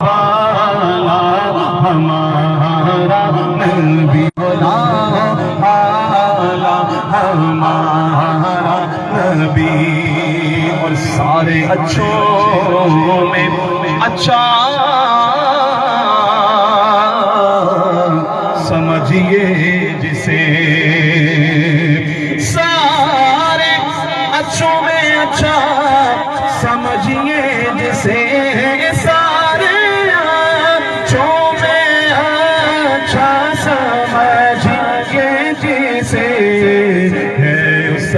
आला हमारा नबी बोला आला हमारा नबी। और सारे अच्छों में अच्छा समझिए जिसे, सारे अच्छों में अच्छा समझिए जिसे, सारे अच्छों में अच्छा समझिए जिसे, है उस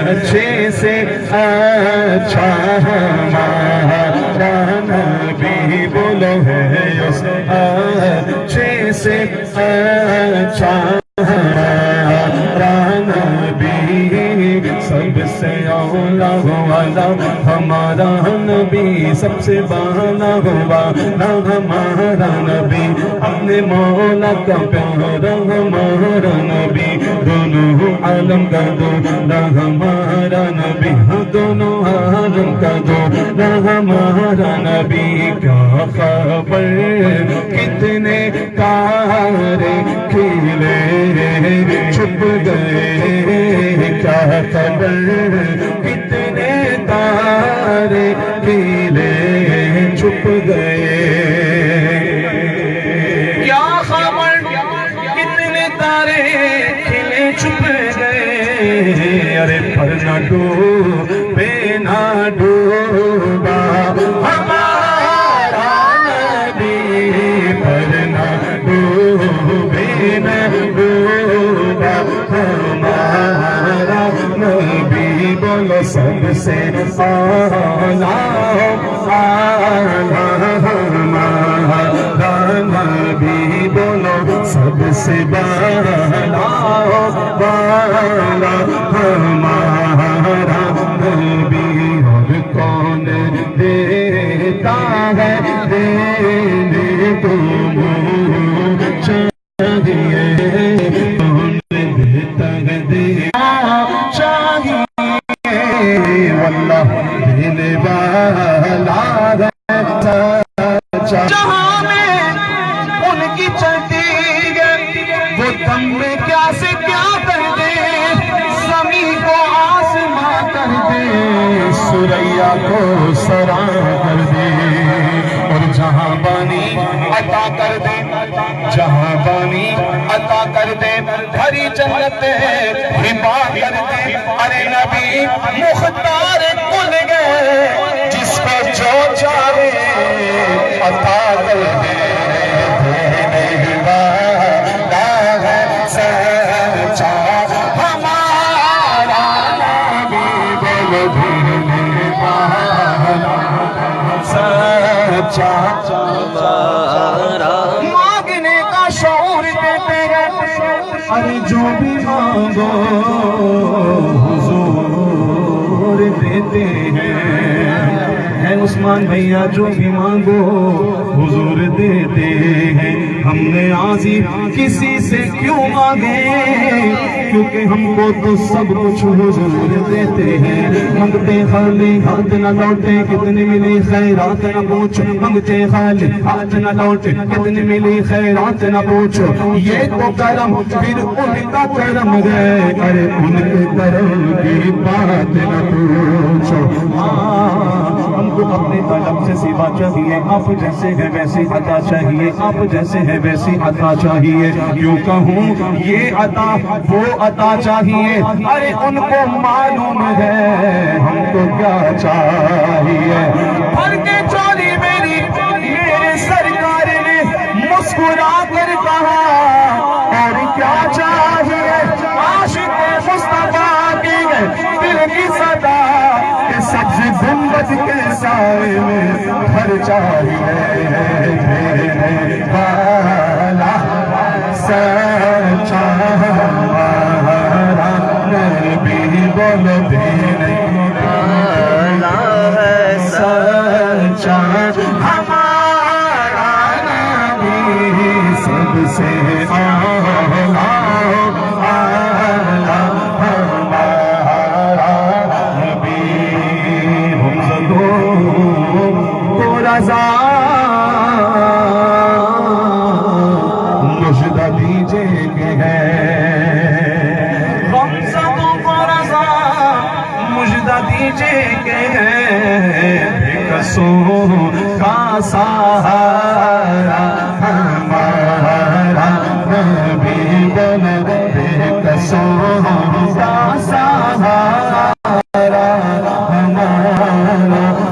अच्छे से अच्छा हमारा नबी। बोलो है उस अच्छे से अच्छा हमारा नबी। सबसे औला वाला हमारा नबी, सबसे बाला वाला हमारा नबी, अपने मौला का प्यारा हमारा नबी, दोनों आलम का दूल्हा हमारा नबी, दोनों आलम का दूल्हा हमारा नबी। क्या खबर कितने तारे खिले छुप गए, क्या खबर कितने तारे खिले छुप गए, क्या खबर कितने तारे खिले छुप गए। अरे पर ना डूबे ना डूबा हमारा नबी, पर ना डूबे ना डूबा हमारा नबी। बोलो सबसे आला आला हमारा नबी, बोलो सबसे बाला बाला हमारा नबी। और कौन देता है देने को चाहिए, कौन देता है देना चाहिए, वल्लाह देने वाला है। जहां में उनकी चलती है वो दम में क्या से क्या कर दे, ज़मीन को आसमां कर दे, सुरैया को सरा कर दे, और जहां बानी अता कर दे, जहां बानी अता कर दे, भरी जन्नत हिबा कर दे। अरे नबी मुख्तार कुल गए, जिसको जो चाहे अता कर दे, देने वाला है सच्चा हमारा नबी। बोलो देने वाला सच्चा हमारा। मांगने का शौर देते हैं, अरे जो भी मांगो हुजूर देते हैं। उस्मान भैया जो भी मांगो हुजूर देते हैं। हमने आजी किसी से क्यों मांगे, क्योंकि हमको तो सब कुछ हुजूर देते हैं। मांगते खाली हाथ न लौटे, कितनी मिली खैरात न पूछो, मांगते खाली हाथ न लौटे, कितनी मिली खैरात न पूछो। ये तो करम फिर उनका करम है, अरे उनके करम की बात न पूछो। हमको अपने कलम से सिवा चाहिए, आप जैसे है वैसी अता चाहिए, आप जैसे है वैसी अता चाहिए। क्यों कहूँ ये अता वो अता चाहिए, अरे उनको मालूम है हमको क्या चाहिए। भर के चोली मेरी मेरे सरकार ने मुस्कुरा कर कहा, और क्या चाहिए आशिक मुस्तफा की दिल की सदा, के सब्ज गुंबद के साए में घर चाहिए। वाला सच्चा हमारा नबी, बोलो देने वाला है सच्चा हमारा नबी। सबसे आला आला हमारा नबी। हम तो रज़ा کسوں کا سہارا ہمارا نبی بن بے کسوں کا سہارا ہمارا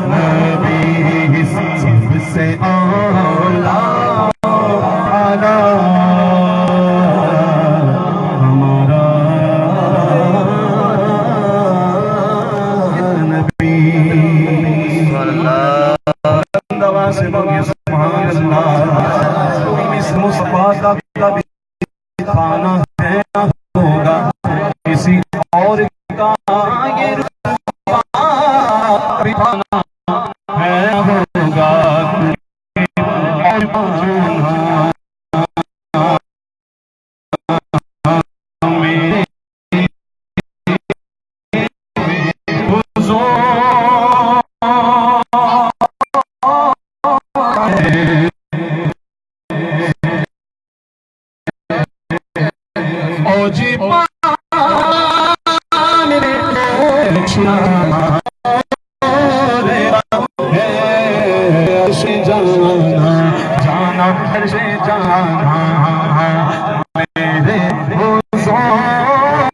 نبی سب سے اولا کھانا ہے نہ ہوگا کسی اور کا یہ کھانا ہے نہ ہوگا جی